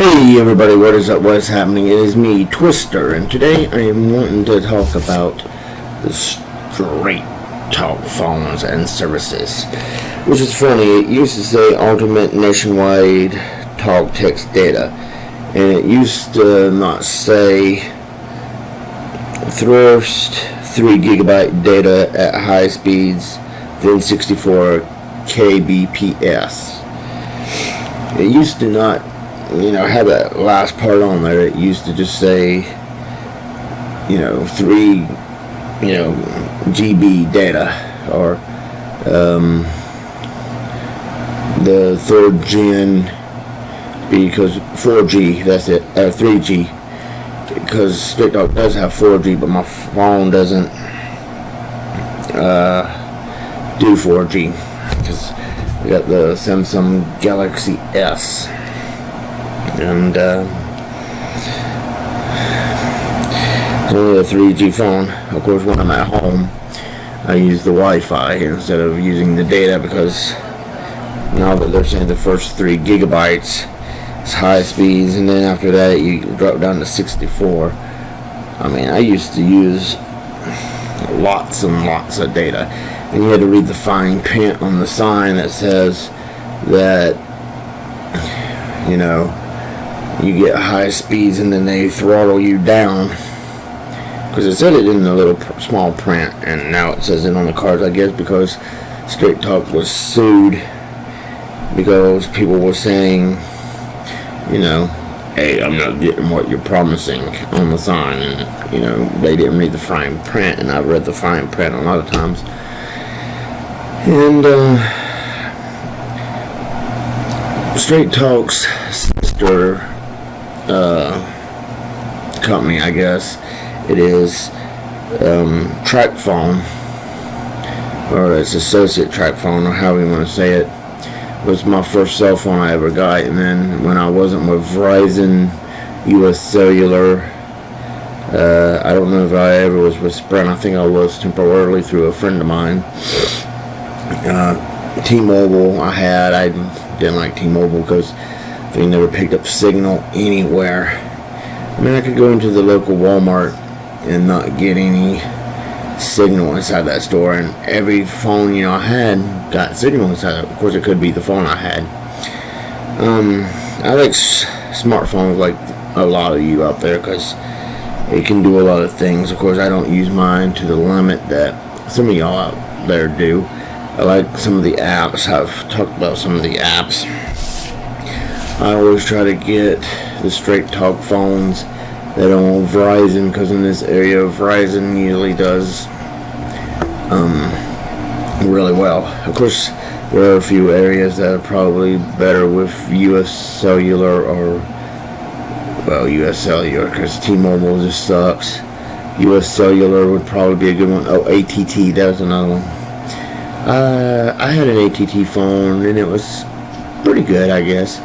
Hey everybody, what is up, what is happening? It is me, Twister, and today I am wanting to talk about the straight talk phones and services. Which is funny, it used to say ultimate nationwide talk text data, and it used to not say first 3 gigabyte data at high speeds, then 64 kbps. It used to not have that last part on there. It used to just say 3 GB data, or the third gen, because 4G, that's it, 3G, because Straight Talk does have 4G, but my phone doesn't do 4G, because I got the Samsung Galaxy S. And it's only a 3G phone. Of course, when I'm at home, I use the Wi-Fi instead of using the data, because now that they're saying the first 3 gigabytes is high speeds, and then after that you drop down to 64. I mean, I used to use lots and lots of data, and you had to read the fine print on the sign that says that you get high speeds, and then they throttle you down, because it said it in the little small print, and now it says it on the cards, I guess, because Straight Talk was sued because people were saying, hey, I'm not getting what you're promising on the sign, and they didn't read the fine print, and I've read the fine print a lot of times. And Straight Talk's sister company, I guess it is, Track Phone, or its associate Track Phone, or however you want to say it, was my first cell phone I ever got. And then when I wasn't with Verizon, US Cellular, I don't know if I ever was with Sprint. I think I was temporarily through a friend of mine. T-Mobile I didn't like T-Mobile because they never picked up signal anywhere. I mean, I could go into the local Walmart and not get any signal inside that store, and every phone I had got signal inside it. Of course, it could be the phone I had. I like smartphones like a lot of you out there, because it can do a lot of things. Of course, I don't use mine to the limit that some of y'all out there do. I like some of the apps. I've talked about some of the apps. I always try to get the Straight Talk phones that are on Verizon, because in this area Verizon usually does really well. Of course, there are a few areas that are probably better with US Cellular, or US Cellular, because T-Mobile just sucks. US Cellular would probably be a good one. Oh, ATT, that was another one. I had an ATT phone, and it was pretty good, I guess.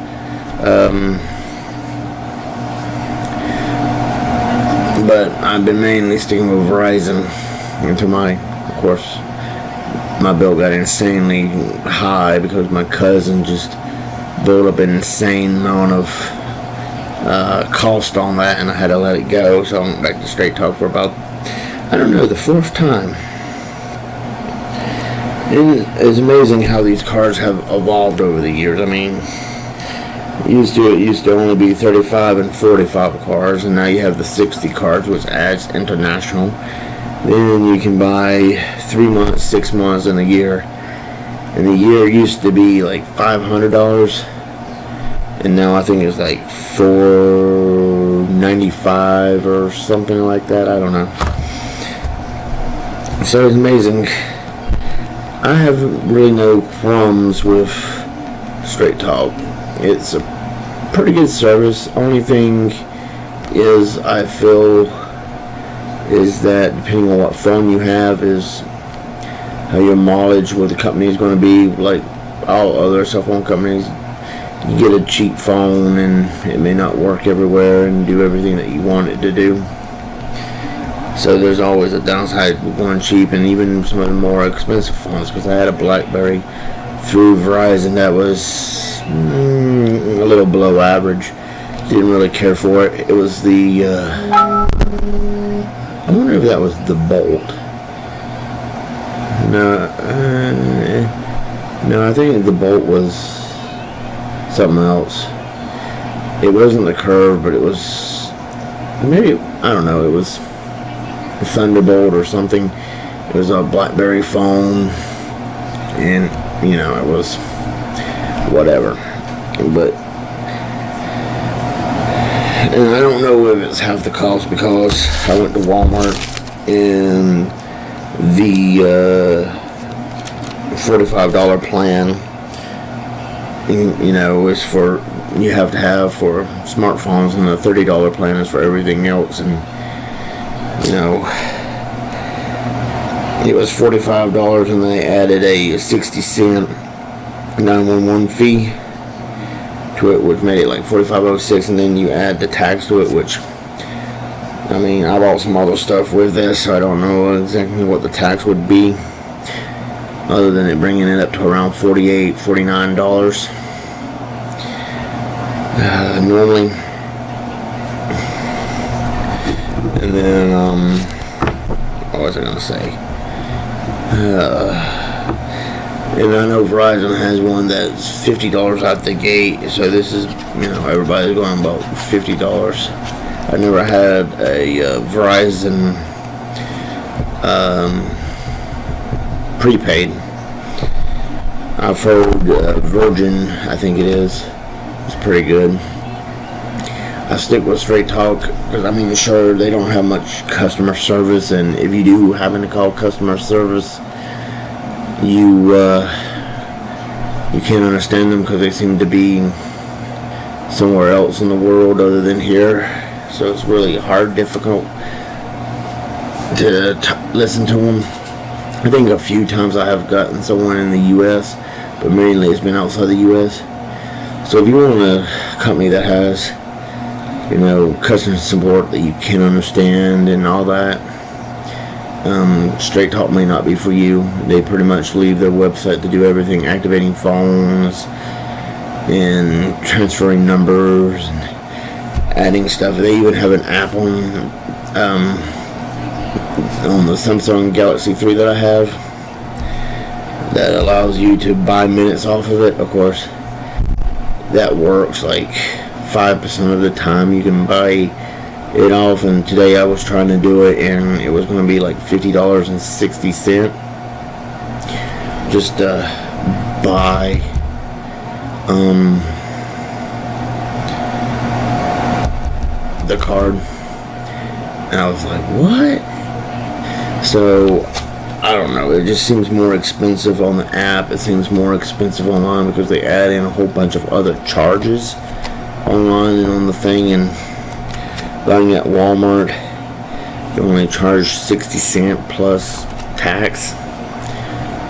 But I've been mainly sticking with Verizon until my bill got insanely high, because my cousin just built up an insane amount of cost on that, and I had to let it go. So I went back to Straight Talk for about, the 4th time. And it's amazing how these cards have evolved over the years. I mean, it used to only be 35 and 45 cards, and now you have the 60 cards, which adds international. Then you can buy 3 months, 6 months, and a year. And the year used to be like $500, and now I think it's like $495 or something like that. I don't know. So it's amazing. I have really no problems with Straight Talk. It's a pretty good service. Only thing is, I feel, is that depending on what phone you have, is how your mileage with the company is going to be. Like all other cell phone companies, you get a cheap phone and it may not work everywhere and do everything that you want it to do. So there's always a downside with going cheap, and even some of the more expensive phones, because I had a BlackBerry through Verizon that was a little below average. didn't really care for it. It was the, I wonder if that was the Bolt. No, I think the Bolt was something else. It wasn't the Curve, but it was, maybe, I don't know, it was a Thunderbolt or something. It was a BlackBerry phone, and, you know, it was whatever. But, and I don't know if it's half the cost, because I went to Walmart and the $45 plan, you know, is for, you have to have for smartphones, and the $30 plan is for everything else. And, you know, it was $45, and they added a 60-cent 911 fee to it, which made it like $45.06, and then you add the tax to it, which, I mean, I bought some other stuff with this, so I don't know exactly what the tax would be, other than it bringing it up to around $48, $49 normally. And then, what was I gonna say? And I know Verizon has one that's $50 out the gate, so this is, you know, everybody's going about $50. I never had a Verizon prepaid. I've heard Virgin, I think it is. It's pretty good. I stick with Straight Talk because, I mean, sure, they don't have much customer service, and if you do happen to call customer service, you can't understand them because they seem to be somewhere else in the world other than here. So it's really difficult to listen to them. I think a few times I have gotten someone in the U.S., but mainly it's been outside the U.S. So if you want a company that has, you know, customer support that you can understand and all that, Straight Talk may not be for you. They pretty much leave their website to do everything, activating phones and transferring numbers and adding stuff. They even have an app on the Samsung Galaxy 3 that I have that allows you to buy minutes off of it. Of course, that works like 5% of the time you can buy it off, and today I was trying to do it, and it was going to be like $50.60 just to buy the card. And I was like, what? So I don't know, it just seems more expensive on the app. It seems more expensive online because they add in a whole bunch of other charges online and on the thing. And buying at Walmart, you only charge 60 cents plus tax.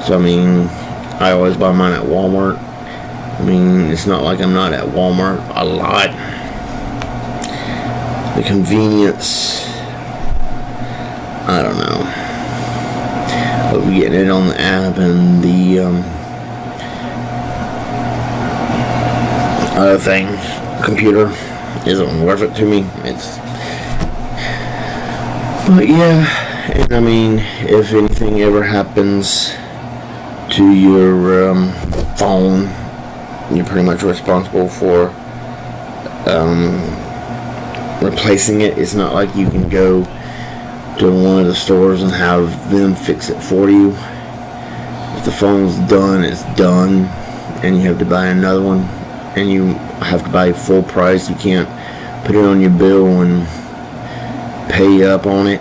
So I mean, I always buy mine at Walmart. I mean, it's not like I'm not at Walmart a lot. The convenience, I don't know, of getting it on the app and the other thing, computer, isn't worth it to me. But yeah, and I mean, if anything ever happens to your phone, you're pretty much responsible for replacing it. It's not like you can go to one of the stores and have them fix it for you. If the phone's done, it's done, and you have to buy another one, and you have to buy full price. You can't put it on your bill and pay up on it.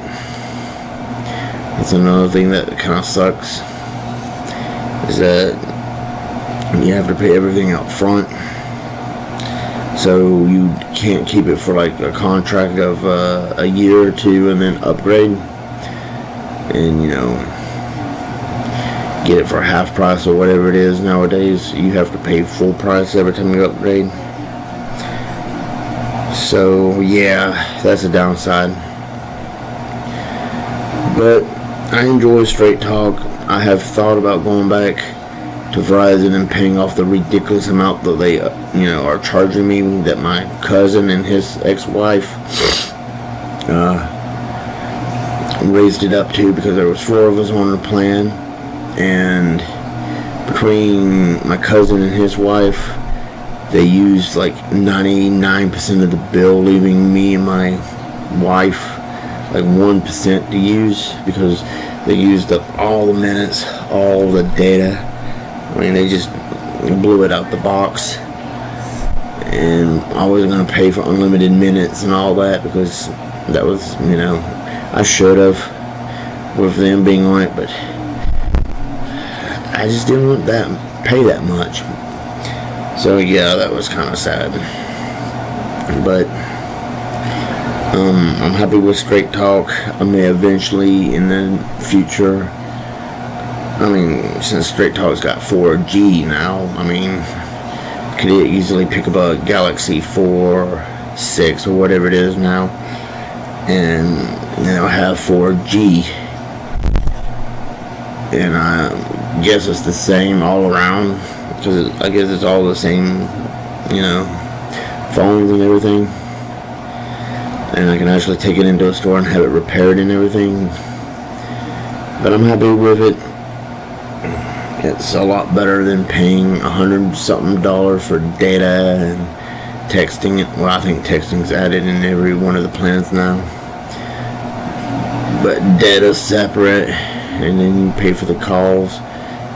That's another thing that kind of sucks, is that you have to pay everything up front. So you can't keep it for like a contract of a year or two and then upgrade and, you know, get it for half price or whatever it is nowadays. You have to pay full price every time you upgrade. So yeah, that's a downside. But I enjoy Straight Talk. I have thought about going back to Verizon and paying off the ridiculous amount that they, are charging me, that my cousin and his ex-wife raised it up to, because there was 4 of us on the plan, and between my cousin and his wife, they used like 99% of the bill, leaving me and my wife like 1% to use, because they used up all the minutes, all the data. I mean, they just blew it out the box. And I wasn't going to pay for unlimited minutes and all that, because that was, I should have, with them being on it, but I just didn't want pay that much. So yeah, that was kind of sad. But I'm happy with Straight Talk. I may eventually, in the future, since Straight Talk's got 4G now, could easily pick up a Galaxy 4, 6, or whatever it is now, and have 4G. And I guess it's the same all around, because I guess it's all the same, phones and everything. And I can actually take it into a store and have it repaired and everything. But I'm happy with it. It's a lot better than paying $100-something for data and texting. Well, I think texting's added in every one of the plans now. But data's separate, and then you pay for the calls.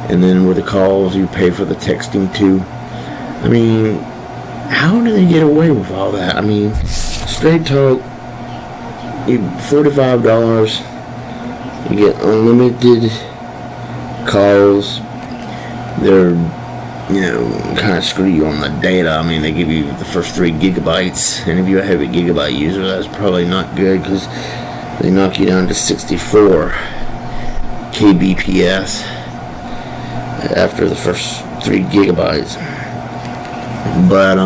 And then with the calls, you pay for the texting too. How do they get away with all that? Straight Talk, $45, you get unlimited calls. They're, kind of screw you on the data. They give you the first 3 gigabytes, and if you're a heavy gigabyte user, that's probably not good, because they knock you down to 64 kbps after the first 3 gigabytes. But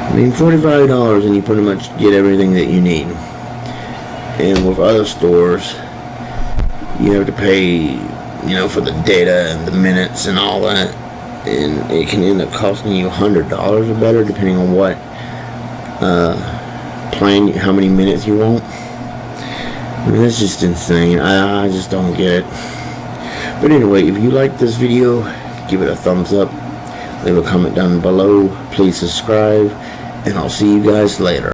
$45 and you pretty much get everything that you need. And with other stores, you have to pay, for the data and the minutes and all that, and it can end up costing you $100 or better, depending on what plan, how many minutes you want. That's just insane. I just don't get it. But anyway, if you like this video, give it a thumbs up, leave a comment down below, please subscribe, and I'll see you guys later.